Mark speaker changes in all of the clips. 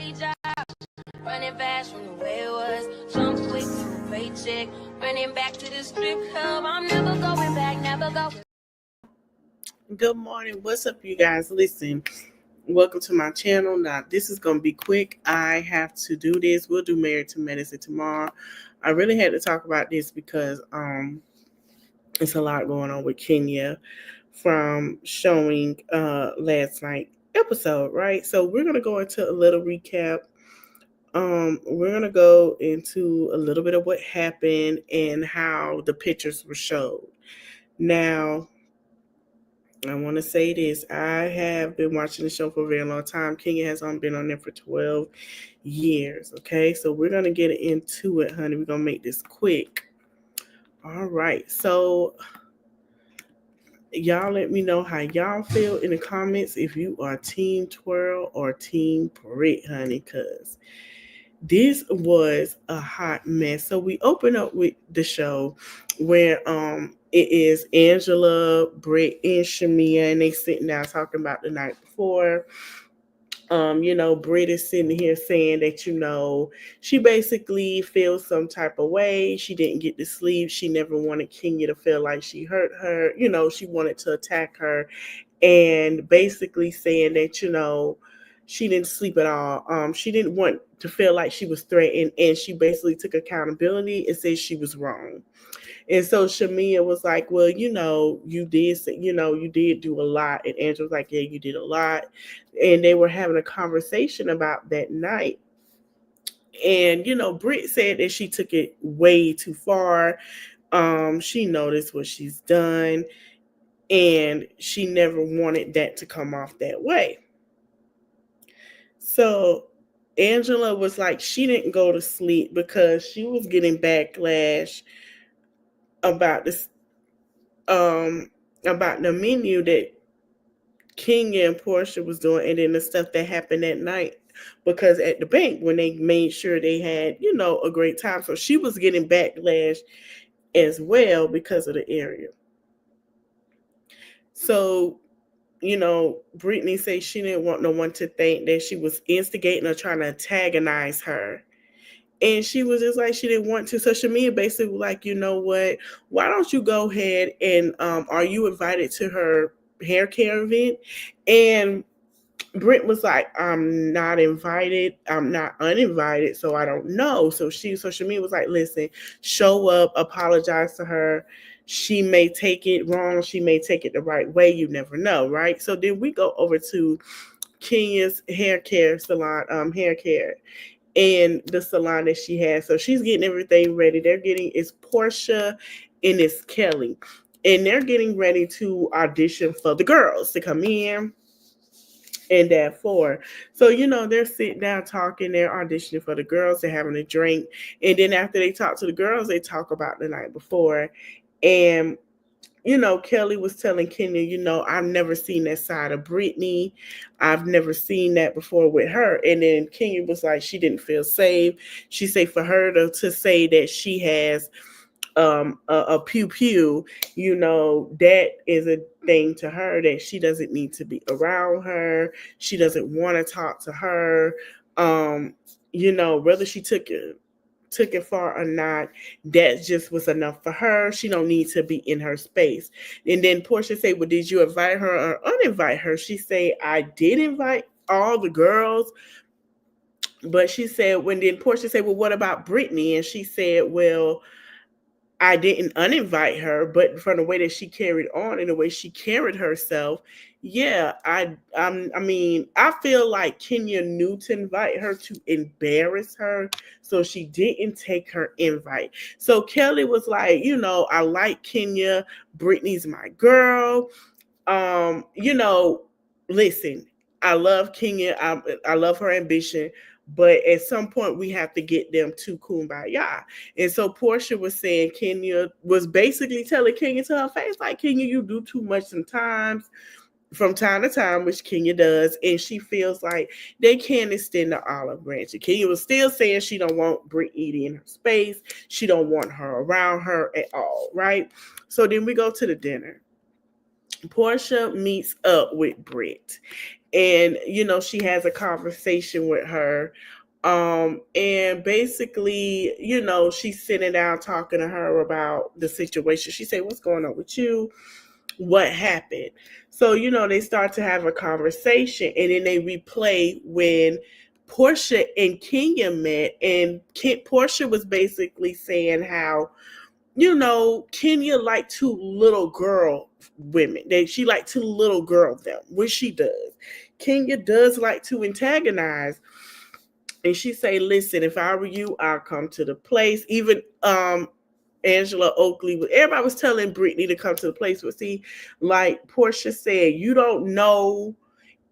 Speaker 1: daily job. Running fast from the way it was. Jump quick to a paycheck. Running back to the strip club. I'm never going back, never going.
Speaker 2: Good morning. What's up, you guys? Listen, welcome to my channel. Now, this is going to be quick. I have to do this. We'll do Married to Medicine tomorrow. I really had to talk about this because it's a lot going on with Kenya from showing last night episode, right? So we're going to go into a little recap. We're going to go into a little bit of what happened and how the pictures were showed. Now, I want to say this. I have been watching the show for a very long time. Kenya has only been on there for 12 years. Okay, so we're going to get into it, honey. We're going to make this quick. All right. So, y'all let me know how y'all feel in the comments if you are Team Twirl or Team Brit, honey, because this was a hot mess. So we open up with the show where it is Angela, Britt, and Shamia, and they sitting down talking about the night before. Britt is sitting here saying that, she basically feels some type of way. She didn't get to sleep. She never wanted Kenya to feel like she hurt her. She wanted to attack her, and basically saying that, she didn't sleep at all. She didn't want to feel like she was threatened, and she basically took accountability and said she was wrong. And so Shamia was like, well, you did say, you did do a lot. And Angela was like, yeah, you did a lot. And they were having a conversation about that night. And, Britt said that she took it way too far. She noticed what she's done, and she never wanted that to come off that way. So Angela was like, she didn't go to sleep because she was getting backlash about this, about the menu that Kenya and Portia was doing, and then the stuff that happened that night. Because at the bank, when they made sure they had, a great time, so she was getting backlash as well because of the area. So, Brittany said she didn't want no one to think that she was instigating or trying to antagonize her. And she was just like, she didn't want to. So Shamia basically was like, you know what? Why don't you go ahead and are you invited to her hair care event? And Brent was like, I'm not invited. I'm not uninvited, so I don't know. So Shamia was like, listen, show up, apologize to her. She may take it wrong. She may take it the right way. You never know, right? So then we go over to Kenya's hair care salon, hair care, and the salon that she has. So she's getting everything ready. It's Portia and it's Kelly. And they're getting ready to audition for the girls to come in and that for. So, they're sitting down talking, they're auditioning for the girls, they're having a drink. And then after they talk to the girls, they talk about the night before. And Kelly was telling Kenya, I've never seen that side of Brittany. I've never seen that before with her. And then Kenya was like, she didn't feel safe. She said for her to say that she has a pew pew, that is a thing to her that she doesn't need to be around her. She doesn't want to talk to her. Whether she took it far or not, that just was enough for her. She don't need to be in her space. And then Portia said, well, did you invite her or uninvite her? She said, I did invite all the girls. But she said, then Portia said, well, what about Brittany? And she said, well, I didn't uninvite her, but from the way that she carried on and the way she carried herself, yeah, I feel like Kenya knew to invite her to embarrass her, so she didn't take her invite. So Kelly was like, I like Kenya. Brittany's my girl. Listen, I love Kenya. I love her ambition. But at some point, we have to get them to kumbaya. And so Portia was saying Kenya was basically telling Kenya to her face, like, Kenya, you do too much sometimes, from time to time, which Kenya does. And she feels like they can't extend the olive branch. And Kenya was still saying she don't want Brittany in her space. She don't want her around her at all, right? So then we go to the dinner. Portia meets up with Britt. And she has a conversation with her, and basically she's sitting down talking to her about the situation. She said, what's going on with you, what happened? So they start to have a conversation, and then they replay when Portia and Kenya met, and Portia was basically saying how Kenya liked two little girl women. She liked to little girl them, which she does. Kenya does like to antagonize. And she say, listen, if I were you, I'll come to the place. Even Angela Oakley, everybody was telling Brittany to come to the place. But see, like Portia said, you don't know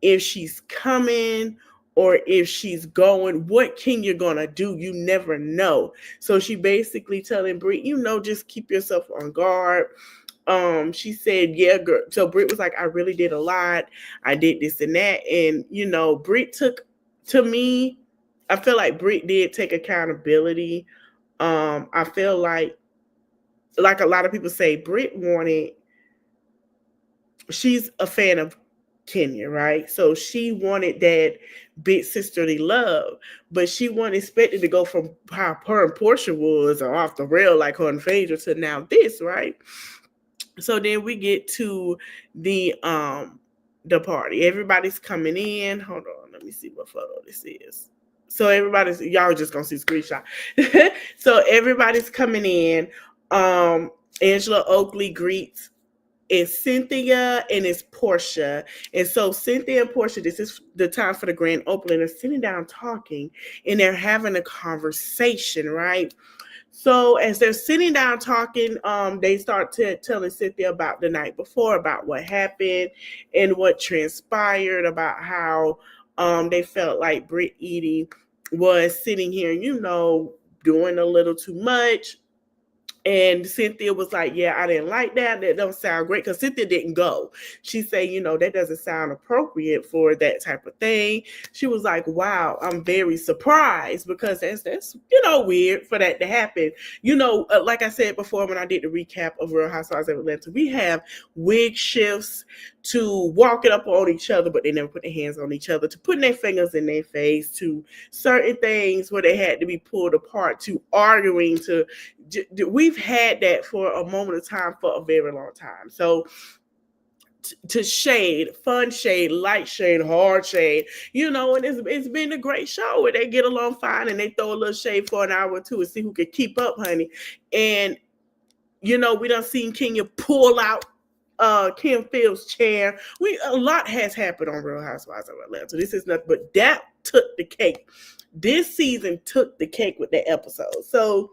Speaker 2: if she's coming or if she's going. What Kenya gonna do? You never know. So she basically telling Britt, just keep yourself on guard. She said, yeah, girl. So Britt was like, I really did a lot. I did this and that. And, Britt took, to me, I feel like Britt did take accountability. I feel like a lot of people say, Britt she's a fan of Kenya, right? So she wanted that big sisterly love, but she wasn't expected to go from how her and Portia was or off the rail like her and Phaedra to now this, right? So then we get to the party. Everybody's coming in. Hold on, let me see what photo this is. So y'all just gonna see screenshot. So everybody's coming in. Angela Oakley greets, it's Cynthia and it's Portia. And so Cynthia and Portia, this is the time for the grand opening. They're sitting down talking and they're having a conversation, right? So as they're sitting down talking, they start telling Cynthia about the night before, about what happened and what transpired, about how they felt like Britt Edie was sitting here, doing a little too much. And Cynthia was like, yeah, I didn't like that. That don't sound great, because Cynthia didn't go. She said, that doesn't sound appropriate for that type of thing. She was like, wow, I'm very surprised, because that's weird for that to happen. Like I said before when I did the recap of Real Housewives of Atlanta, we have wig shifts, to walking up on each other, but they never put their hands on each other, to putting their fingers in their face, to certain things where they had to be pulled apart, to arguing, to we've had that for a moment of time for a very long time. So to shade, fun shade, light shade, hard shade, and it's been a great show where they get along fine and they throw a little shade for an hour or two and see who can keep up, honey. And we done seen Kenya pull out Kim Phil's chair. A lot has happened on Real Housewives of Atlanta. So this is nothing, but that took the cake. This season took the cake with that episode. So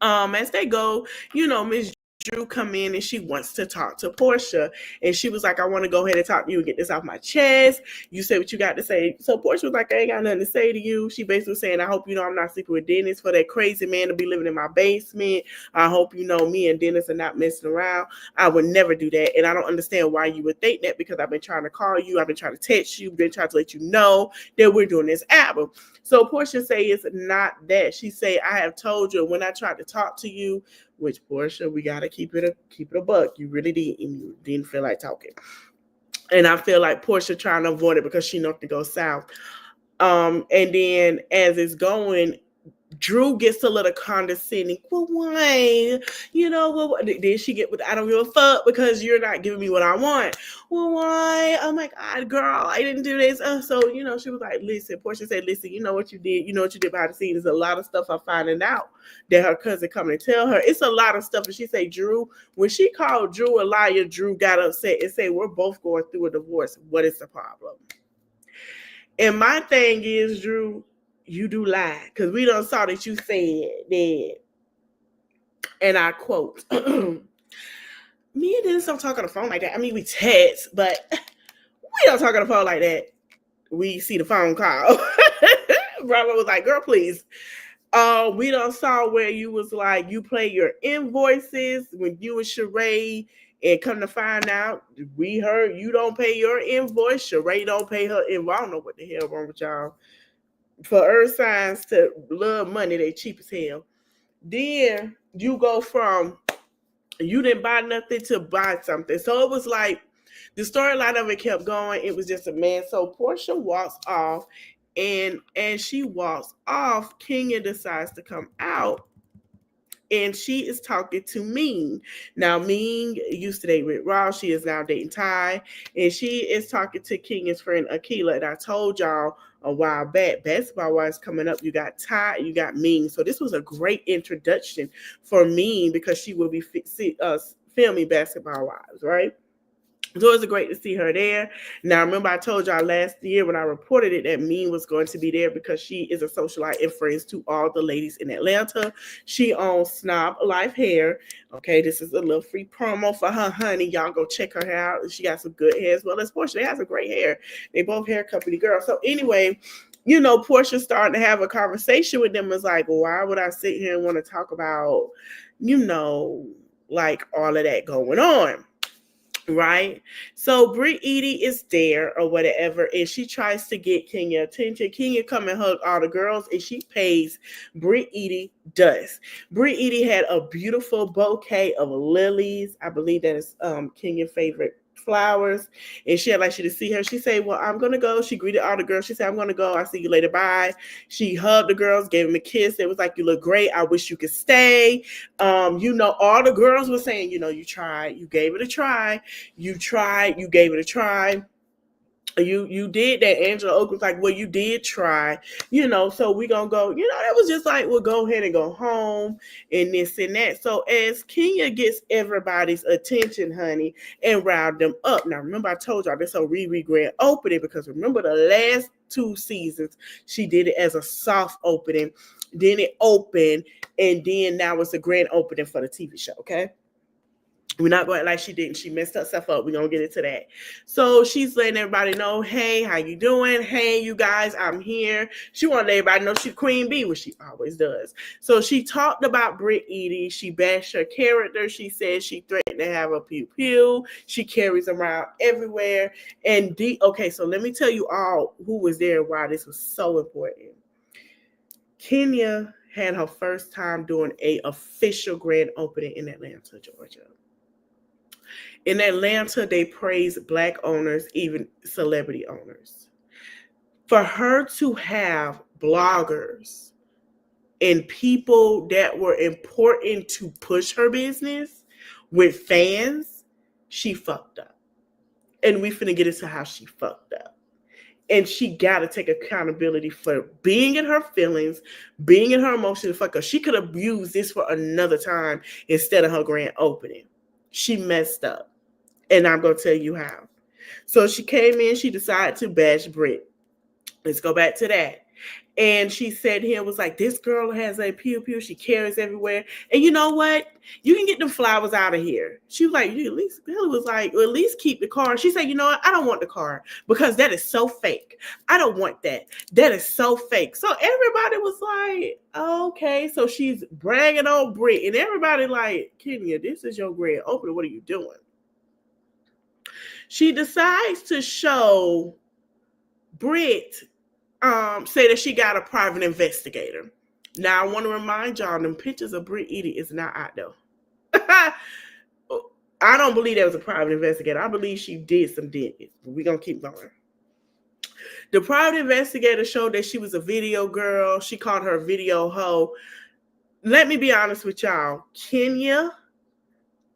Speaker 2: as they go, Miss Drew come in and she wants to talk to Portia, and she was like, I want to go ahead and talk to you and get this off my chest. You say what you got to say. So Portia was like, I ain't got nothing to say to you. She basically saying, I hope you know I'm not sleeping with Dennis for that crazy man to be living in my basement. I hope you know me and Dennis are not messing around. I would never do that, and I don't understand why you would think that, because I've been trying to call you, I've been trying to text you, been trying to let you know that we're doing this album. So Portia say it's not that. She say, I have told you when I tried to talk to you, which Portia, we gotta keep it a buck. You really did, and you didn't feel like talking. And I feel like Portia trying to avoid it because she knows to go south. And then as it's going, Drew gets a little condescending. Well, why? Then she get with, I don't give a fuck because you're not giving me what I want. Well, why? Oh my God, girl, I didn't do this. So, she was like, listen, Portia said, listen, you know what you did. You know what you did behind the scenes. There's a lot of stuff I'm finding out that her cousin coming to tell her. It's a lot of stuff. And she said, Drew, when she called Drew a liar, Drew got upset and said, we're both going through a divorce. What is the problem? And my thing is, Drew, you do lie, because we done saw that you said that, and I quote, me and Dennis don't talk on the phone like that. I mean, we text, but we don't talk on the phone like that. We see the phone call. Robert was like, girl, please. We done saw where you was like, you play your invoices when you and Sheree, and come to find out, we heard you don't pay your invoice. Sheree don't pay her invoice. I don't know what the hell wrong with y'all. For earth signs to love money, they cheap as hell. Then you go from you didn't buy nothing to buy something. So it was like The storyline of it kept going. It was just a man. So Portia walks off, and as she walks off, Kenya decides to come out, and she is talking to Ming. Now, Ming used to date with Rhoa. She is now dating Ty, and she is talking to Kenya's friend Akila. And I told y'all a while back, basketball wise coming up, you got Ty, you got Ming. So this was a great introduction for Ming because she will be filming Basketball Wives, right? So it was great to see her there. Now, remember I told y'all last year when I reported it that Mean was going to be there because she is a socialite and friends to all the ladies in Atlanta. She owns Snob Life Hair. Okay, this is a little free promo for her, honey. Y'all go check her out. She got some good hair as well as Portia. They have some great hair. They both hair company girls. So anyway, you know, Portia starting to have a conversation with them. Was like, well, why would I sit here and want to talk about, you know, like all of that going on? Right? So Brit Edie is there or whatever, and she tries to get Kenya attention. Kenya come and hug all the girls, and she pays Brit Edie dust. Brit Edie had a beautiful bouquet of lilies. I believe that is Kenya's favorite flowers, and she had like you to see her. She said, well, I'm gonna go. She greeted all the girls. She said, I'm gonna go. I'll see you later. Bye. She hugged the girls, gave them a kiss. It was like, you look great. I wish you could stay. You know, all the girls were saying, you know, you tried, you gave it a try, you tried, you gave it a try. You did that. Angela Oak was like, well, you did try, you know, so we gonna go, you know, that was just like, well, go ahead and go home and this and that. So as Kenya gets everybody's attention, honey, and riled them up. Now, remember I told y'all this whole Riri grand opening, because remember the last 2 seasons, she did it as a soft opening, then it opened, and then now it's a grand opening for the TV show, okay? We're not going like she didn't. She messed herself up. We're going to get into that. So she's letting everybody know, hey, how you doing? Hey, you guys, I'm here. She wanted everybody to know she's Queen Bee, which she always does. So she talked about Brit Edie. She bashed her character. She said she threatened to have a pew-pew. She carries them around everywhere. And okay, so let me tell you all who was there and why this was so important. Kenya had her first time doing an official grand opening in Atlanta, Georgia. In Atlanta, they praise Black owners, even celebrity owners. For her to have bloggers and people that were important to push her business with fans, she fucked up. And we finna get into how she fucked up. And she got to take accountability for being in her feelings, being in her emotions. Fuck her. She could have used this for another time instead of her grand opening. She messed up. And I'm going to tell you how. So she came in, she decided to bash Brit. Let's go back to that. And she said here was like, this girl has a pew-pew. She carries everywhere. And you know what? You can get them flowers out of here. She was like, you at least, Billy was like, well, at least keep the card. She said, you know what? I don't want the card because that is so fake. I don't want that. That is so fake. So everybody was like, okay. So she's bragging on Brit. And everybody like, Kenya, this is your grand opening. What are you doing? She decides to show Brit, say that she got a private investigator. Now, I want to remind y'all, them pictures of Brit Edie is not out there. I don't believe that was a private investigator. I believe she did some digging. We're going to keep going. The private investigator showed that she was a video girl. She called her a video hoe. Let me be honest with y'all. Kenya,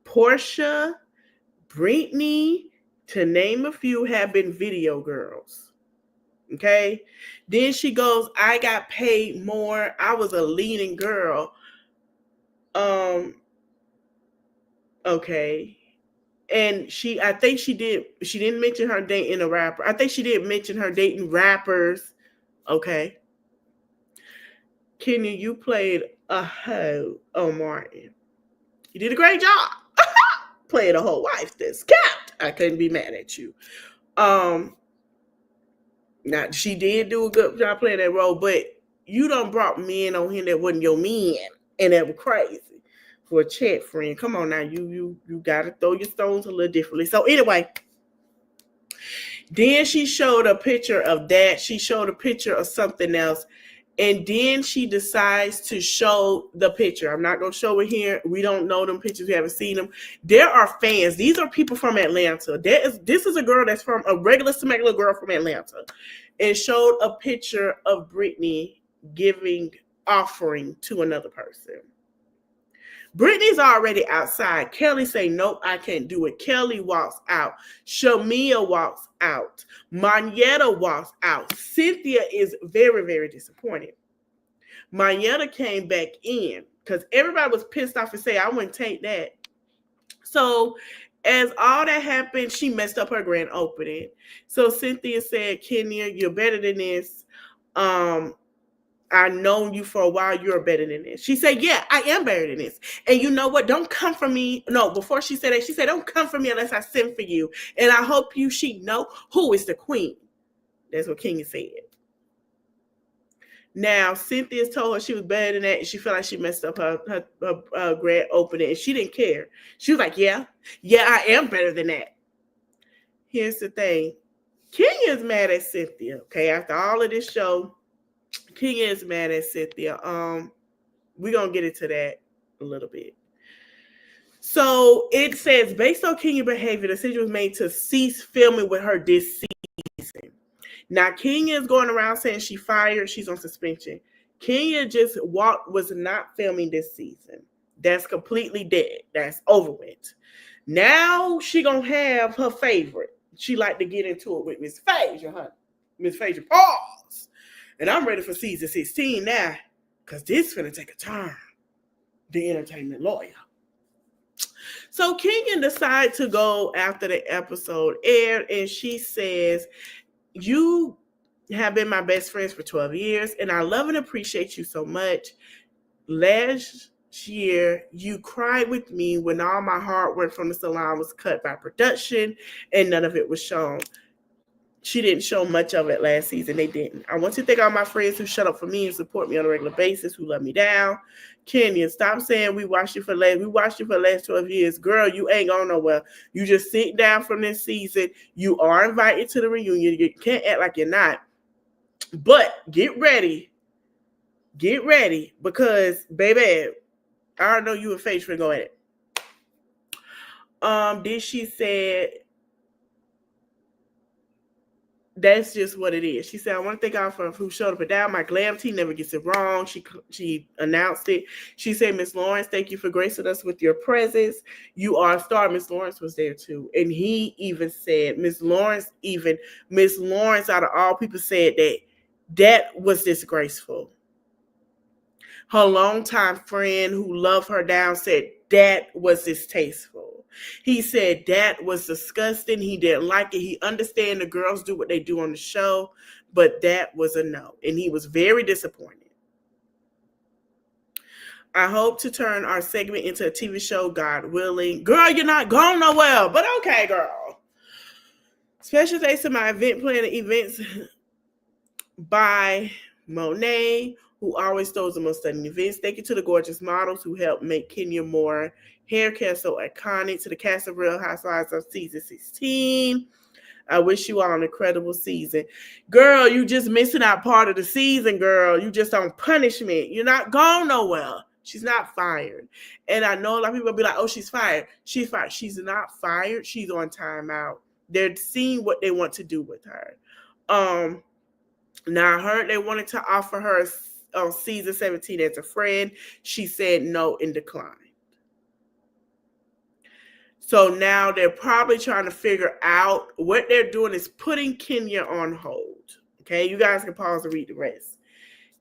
Speaker 2: Portia, Brittany, to name a few, have been video girls. Okay. Then she goes, I got paid more. I was a leading girl. Okay. And I think she didn't mention her dating a rapper. I think she did mention her dating rappers. Okay. Kenya, you played a hoe on Martin. You did a great job. Playing a whole wife that's capped. I couldn't be mad at you. Now she did do a good job playing that role, but you done brought men on here that wasn't your men, and that was crazy for a chat friend. Come on now, you gotta throw your stones a little differently. So anyway, then she showed a picture of that. She showed a picture of something else, And then she decides to show the picture. I'm not going to show it here. We don't know them pictures. We haven't seen them. There are fans. These are people from Atlanta. This is a girl that's from a regular smuggler girl from Atlanta, and showed a picture of Brittany giving offering to another person. Brittany's already outside. Kelly say, nope, I can't do it. Kelly walks out. Shamia walks out. Monyetta walks out. Cynthia is very, very disappointed. Monyetta came back in because everybody was pissed off and say, I wouldn't take that. So as all that happened, she messed up her grand opening. So Cynthia said, Kenya, you're better than this. I've known you for a while. You're better than this. She said, yeah, I am better than this. And you know what? Don't come for me. No, before she said that, she said, don't come for me unless I send for you. And I hope she know who is the queen. That's what Kenya said. Now, Cynthia told her she was better than that, and she felt like she messed up her grand opening, and she didn't care. She was like, yeah, I am better than that. Here's the thing. Kenya is mad at Cynthia, okay? After all of this show, Kenya is mad at Cynthia. We're going to get into that a little bit. So it says, based on Kenya's behavior, the decision was made to cease filming with her this season. Now, Kenya is going around saying she fired. She's on suspension. Kenya was not filming this season. That's completely dead. That's over with. Now she going to have her favorite. She like to get into it with Miss Phaedra, huh? Miss Phaedra, pause. And I'm ready for season 16 now, because this finna take a turn. The entertainment lawyer. So Kenya decided to go after the episode aired, and she says, you have been my best friends for 12 years, and I love and appreciate you so much. Last year, you cried with me when all my hard work from the salon was cut by production, and none of it was shown. She didn't show much of it last season. They didn't. I want to thank all my friends who shut up for me and support me on a regular basis, who let me down. Kenya, stop saying we watched you for the last 12 years. Girl, you ain't going nowhere. You just sit down from this season. You are invited to the reunion. You can't act like you're not. But get ready. Get ready, because, baby, I already know you and Faith finna go at it. Then she said, that's just what it is. She said, I want to thank all for who showed up and down. My glam team never gets it wrong. She announced it. She said, Miss Lawrence, thank you for gracing us with your presence. You are a star. Miss Lawrence was there too. And he even said, Miss Lawrence out of all people said that was disgraceful. Her longtime friend who loved her down said that was distasteful. He said that was disgusting. He didn't like it. He understand the girls do what they do on the show, but that was a no. And he was very disappointed. I hope to turn our segment into a TV show, God willing. Girl, you're not going nowhere, but okay, girl. Special thanks to my event planner events by Monet, who always throws the most stunning events. Thank you to the gorgeous models who helped make Kenya Moore hair care so iconic. To the cast of Real Housewives of season 16. I wish you all an incredible season. Girl, you just missing out part of the season, girl. You just on punishment. You're not going nowhere. She's not fired. And I know a lot of people will be like, oh, she's fired. She's fired. She's not fired. She's on timeout. They're seeing what they want to do with her. Now, I heard they wanted to offer her on season 17 as a friend. She said no and declined. So now they're probably trying to figure out what they're doing is putting Kenya on hold. Okay, you guys can pause and read the rest.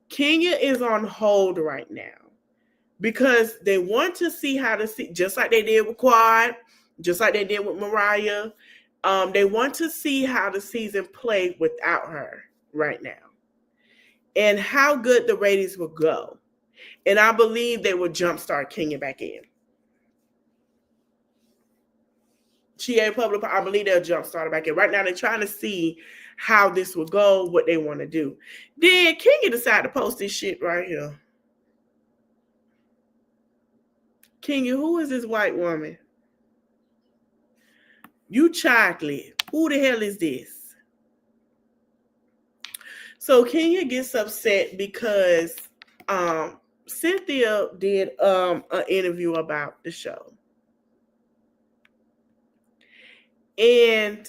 Speaker 2: Kenya is on hold right now because they want to see how to see, just like they did with Quad, just like they did with Mariah. They want to see how the season played without her right now and how good the ratings will go. And I believe they will jumpstart Kenya back in. She ain't public. I believe they'll jumpstart her back in. Right now, they're trying to see how this will go, what they want to do. Then Kenya decided to post this shit right here. Kenya, who is this white woman? You chocolate. Who the hell is this? So Kenya gets upset because Cynthia did an interview about the show. And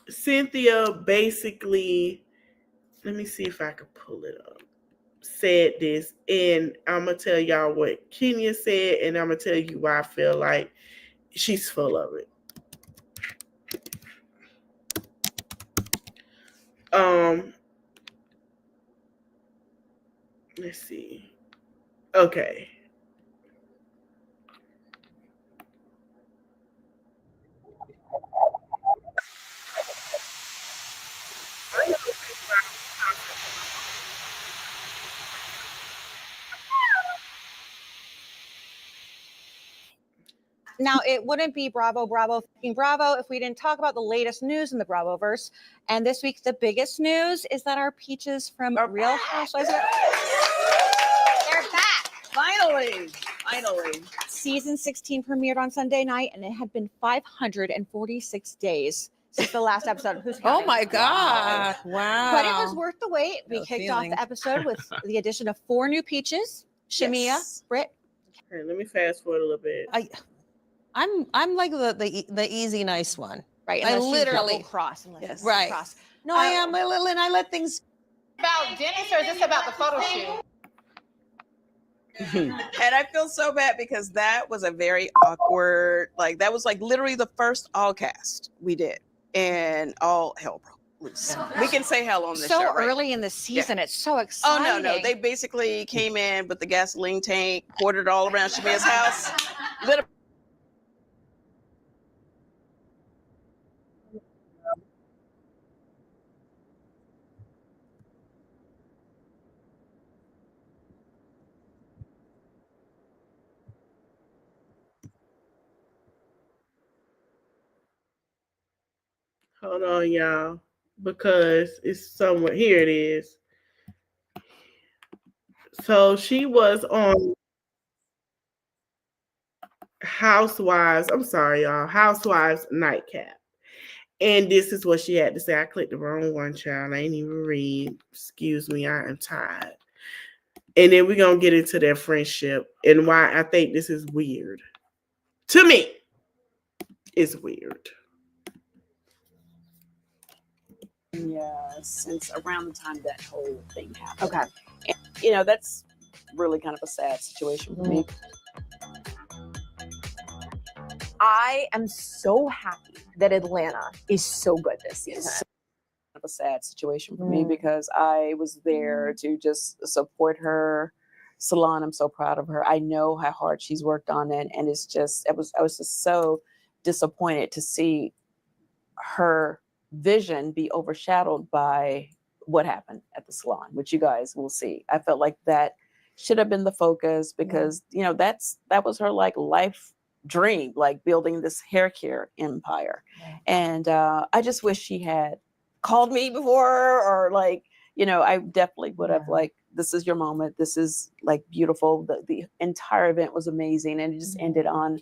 Speaker 2: Cynthia basically, let me see if I can pull it up, said this, and I'm gonna tell y'all what Kenya said, and I'm gonna tell you why I feel like she's full of it. Um, let's see. Okay.
Speaker 3: Now, it wouldn't be Bravo, Bravo, fucking Bravo if we didn't talk about the latest news in the Bravoverse. And this week, the biggest news is that our peaches from Real Housewives they're back.
Speaker 4: Finally.
Speaker 3: Season 16 premiered on Sunday night, and it had been 546 days since the last episode. Who's counting?
Speaker 4: Oh my God. Wow.
Speaker 3: But it was worth the wait. We
Speaker 4: No
Speaker 3: kicked off
Speaker 4: feeling.
Speaker 3: the episode with the addition of 4 new peaches: Shamia,
Speaker 4: Yes.
Speaker 3: Britt.
Speaker 2: Okay, let me fast forward a little bit.
Speaker 4: I'm like the easy nice one.
Speaker 3: Right,
Speaker 4: I
Speaker 3: unless
Speaker 4: literally-
Speaker 3: you double cross.
Speaker 4: Yes.
Speaker 3: Right.
Speaker 4: Cross. No, I am a little, and I let things.
Speaker 5: About Dennis, or is this about the photo shoot?
Speaker 6: And I feel so bad because that was a very awkward, like that was like literally the first all cast we did, and all hell broke loose. We can say hell on this
Speaker 3: So
Speaker 6: show, right?
Speaker 3: early in the season, it's so
Speaker 6: Oh
Speaker 3: exciting.
Speaker 6: no, they basically came in with the gasoline tank, poured it all around Shamia's house, lit up.
Speaker 2: Hold on, y'all, because it's somewhere. Here it is. So she was on Housewives. I'm sorry, y'all. Housewives Nightcap. And this is what she had to say. I clicked the wrong one, child. I ain't even read. Excuse me, I am tired. And then we're going to get into their friendship and why I think this is weird. To me, it's weird.
Speaker 6: Yeah, since around the time that whole thing happened.
Speaker 3: Okay.
Speaker 6: And, you know, that's really kind of a sad situation for me.
Speaker 7: I am so happy that Atlanta is so good this season.
Speaker 6: It's kind of a sad situation for me because I was there to just support her salon. I'm so proud of her. I know how hard she's worked on it, and it's just I was just so disappointed to see her vision be overshadowed by what happened at the salon, which you guys will see. I felt like that should have been the focus because you know that was her like life dream, like building this hair care empire. And I just wish she had called me before, or like, you know, I definitely would have like, this is your moment. This is like beautiful. The entire event was amazing, and it just ended on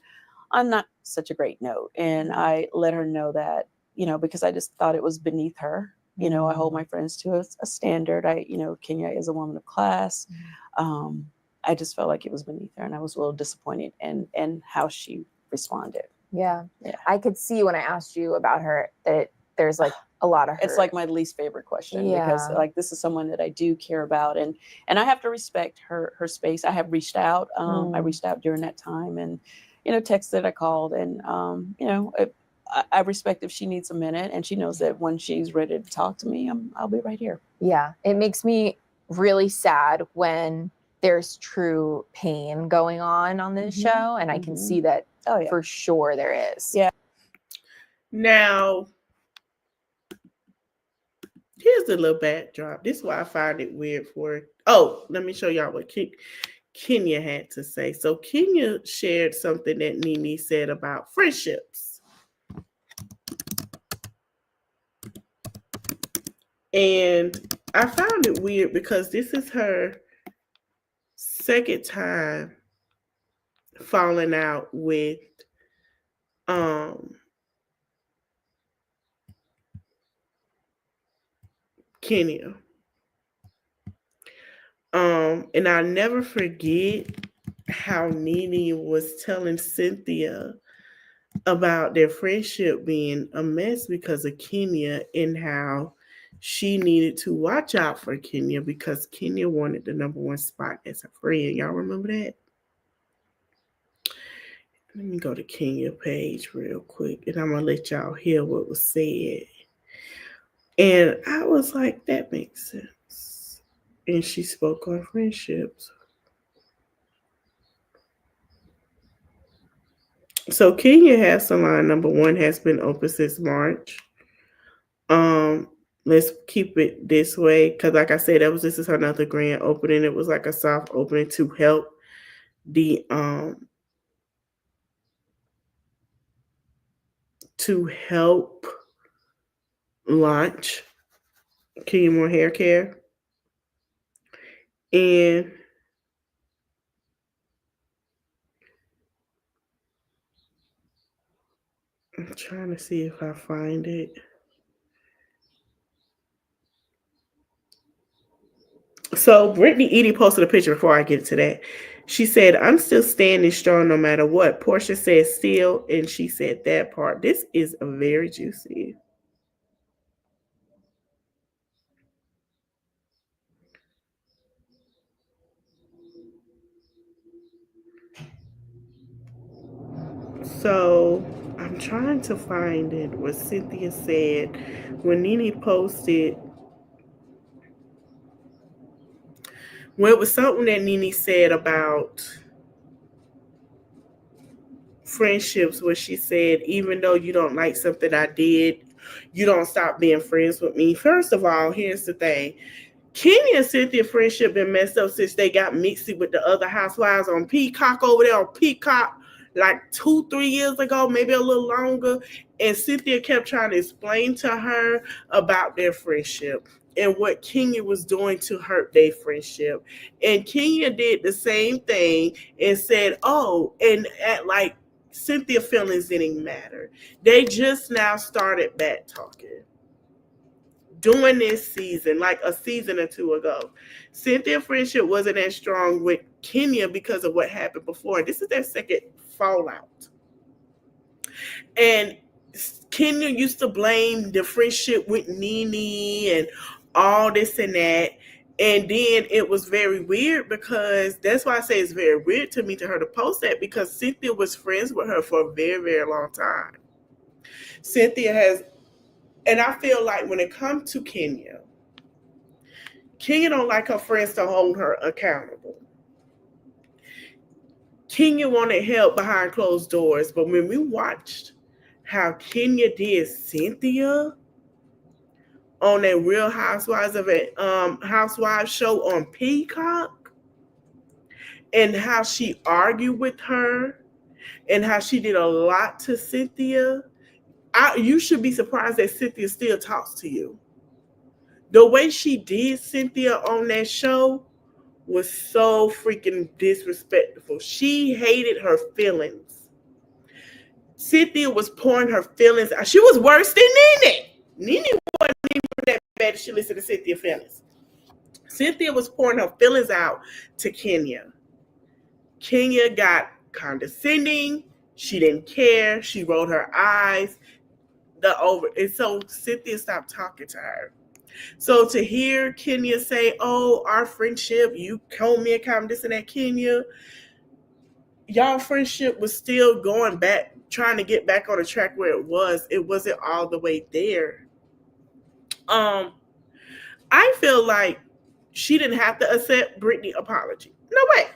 Speaker 6: not such a great note. And I let her know that, you know, because I just thought it was beneath her. You know, I hold my friends to a standard. You know, Kenya is a woman of class. I just felt like it was beneath her, and I was a little disappointed in how she responded.
Speaker 7: Yeah. I could see when I asked you about her that there's like a lot of hurt.
Speaker 6: It's like my least favorite question because like this is someone that I do care about, and I have to respect her space. I have reached out. I reached out during that time, and you know, texted, I called, and you know, I respect if she needs a minute, and she knows that when she's ready to talk to me, I'll be right here.
Speaker 7: Yeah. It makes me really sad when there's true pain going on this show, and I can see that for sure there is.
Speaker 6: Yeah.
Speaker 2: Now, here's a little backdrop. This is why I find it weird for. Oh, let me show y'all what Kenya had to say. So Kenya shared something that Nene said about friendships. And I found it weird because this is her second time falling out with Kenya. And I'll never forget how Nene was telling Cynthia about their friendship being a mess because of Kenya, and how she needed to watch out for Kenya because Kenya wanted the #1 spot as a friend. Y'all remember that? Let me go to Kenya page real quick, and I'm going to let y'all hear what was said. And I was like, that makes sense. And she spoke on friendships. So Kenya Hair Salon #1 has been open since March. Let's keep it this way, because like I said, this is another grand opening. It was like a soft opening to help the launch Kenya Moore Hair Care. And I'm trying to see if I find it. So Brittany Edie posted a picture before I get to that. She said, I'm still standing strong no matter what. Portia said still, and she said that part. This is very juicy. So I'm trying to find it, what Cynthia said when Nene posted. Well, it was something that Nene said about friendships, where she said, even though you don't like something I did, you don't stop being friends with me. First of all, here's the thing. Kenya and Cynthia friendship been messed up since they got mixed with the other housewives on Peacock over there on Peacock like 2-3 years ago, maybe a little longer. And Cynthia kept trying to explain to her about their friendship and what Kenya was doing to hurt their friendship. And Kenya did the same thing and said, oh, and like Cynthia feelings didn't matter. They just now started back talking during this season, like a season or two ago. Cynthia friendship wasn't as strong with Kenya because of what happened before. This is their second fallout. And Kenya used to blame the friendship with Nene and all this and that. And then it was very weird, because that's why I say it's very weird to me to her to post that, because Cynthia was friends with her for a very, very long time. Cynthia has, and I feel like when it comes to Kenya don't like her friends to hold her accountable. Kenya wanted help behind closed doors, but when we watched how Kenya did Cynthia on that Real Housewives of it Housewives show on Peacock, and how she argued with her, and how she did a lot to Cynthia, you should be surprised that Cynthia still talks to you. The way she did Cynthia on that show was so freaking disrespectful. She hated her feelings. Cynthia was pouring her feelings out. She was worse than Nene. Nene wasn't even that bad. She listened to Cynthia's feelings. Cynthia was pouring her feelings out to Kenya. Kenya got condescending. She didn't care. She rolled her eyes. And so Cynthia stopped talking to her. So to hear Kenya say, oh, our friendship, you hold me accountable, this and that, Kenya, y'all friendship was still going back, trying to get back on the track where it was. It wasn't all the way there. I feel like she didn't have to accept Brittany's apology. No way.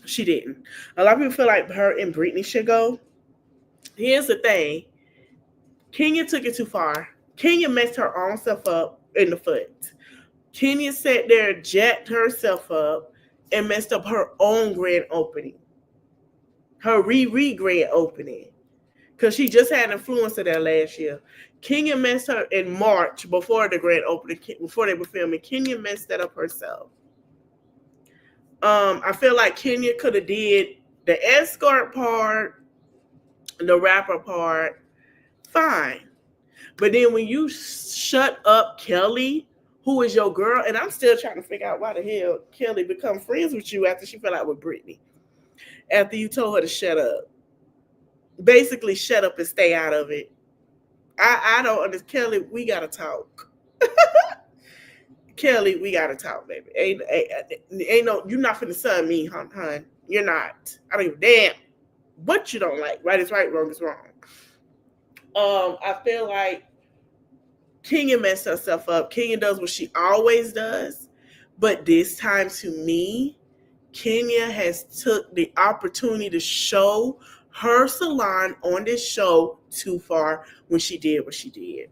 Speaker 2: She didn't. A lot of people feel like her and Brittany should go. Here's the thing. Kenya took it too far. Kenya messed her own self up in the foot. Kenya sat there, jacked herself up, and messed up her own grand opening. Her grand opening. Because she just had influencer there last year. Kenya messed her in March before the grand opening, before they were filming. Kenya messed that up herself. I feel like Kenya could have did the escort part, the rapper part, fine. But then when you shut up Kelly who is your girl. And I'm still trying to figure out why the hell Kelly become friends with you after she fell out with Brittany. After you told her to shut up. Basically, shut up and stay out of it. I don't understand. Kelly, we got to talk. Kelly, we got to talk, baby. Ain't no, you're not finna sun me, hun. You're not. I don't give a damn what you don't like. Right is right, wrong is wrong. I feel like Kenya messed herself up. Kenya does what she always does. But this time, to me, Kenya has took the opportunity to show her salon on this show too far when she did what she did.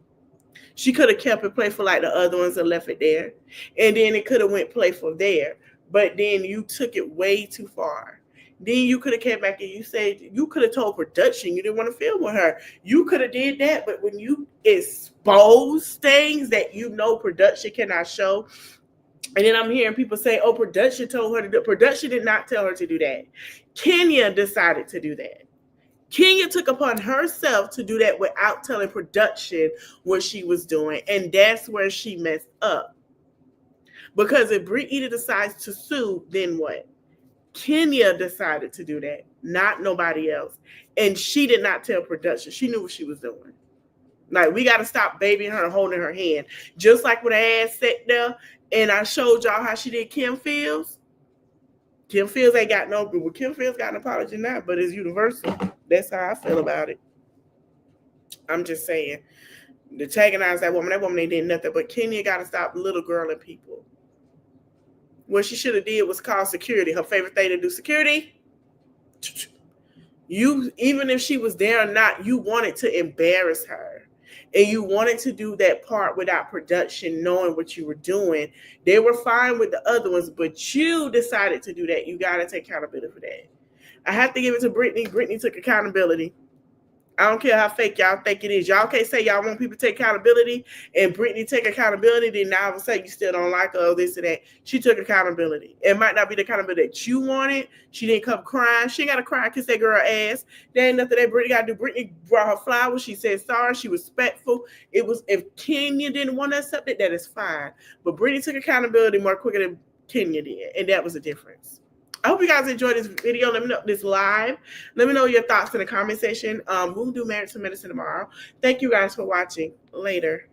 Speaker 2: She could have kept it playful like the other ones and left it there. And then it could have went playful there. But then you took it way too far. Then you could have came back and you said, you could have told production you didn't want to film with her. You could have did that. But when you expose things that you know production cannot show, and then I'm hearing people say, oh, production told her to do it. Production did not tell her to do that. Kenya decided to do that. Kenya took upon herself to do that without telling production what she was doing. And that's where she messed up. Because if Brittany decides to sue, then what? Kenya decided to do that, not nobody else. And she did not tell production. She knew what she was doing. Like, we got to stop babying her and holding her hand. Just like when her ass sat there and I showed y'all how she did Kim Fields. Kim Fields ain't got no, well, Kim Fields got an apology now, but it's universal. That's how I feel about it. I'm just saying. To antagonize that woman ain't did nothing, but Kenya got to stop little girl and people. What she should have did was call security. Her favorite thing to do, security. You, even if she was there or not, you wanted to embarrass her. And you wanted to do that part without production knowing what you were doing. They were fine with the other ones, but you decided to do that. You got to take accountability for that. I have to give it to Brittany. Brittany took accountability. I don't care how fake y'all think it is. Y'all can't say y'all want people to take accountability and Brittany take accountability, then now all of a sudden you still don't like her or this and that. She took accountability. It might not be the accountability that you wanted. She didn't come crying. She ain't got to cry and kiss that girl ass. There ain't nothing that Brittany got to do. Brittany brought her flowers. She said sorry. She was respectful. It was, if Kenya didn't want to accept it, that is fine. But Brittany took accountability more quicker than Kenya did. And that was the difference. I hope you guys enjoyed this video. Let me know this live. Let me know your thoughts in the comment section. We'll do Married to Medicine tomorrow. Thank you guys for watching. Later.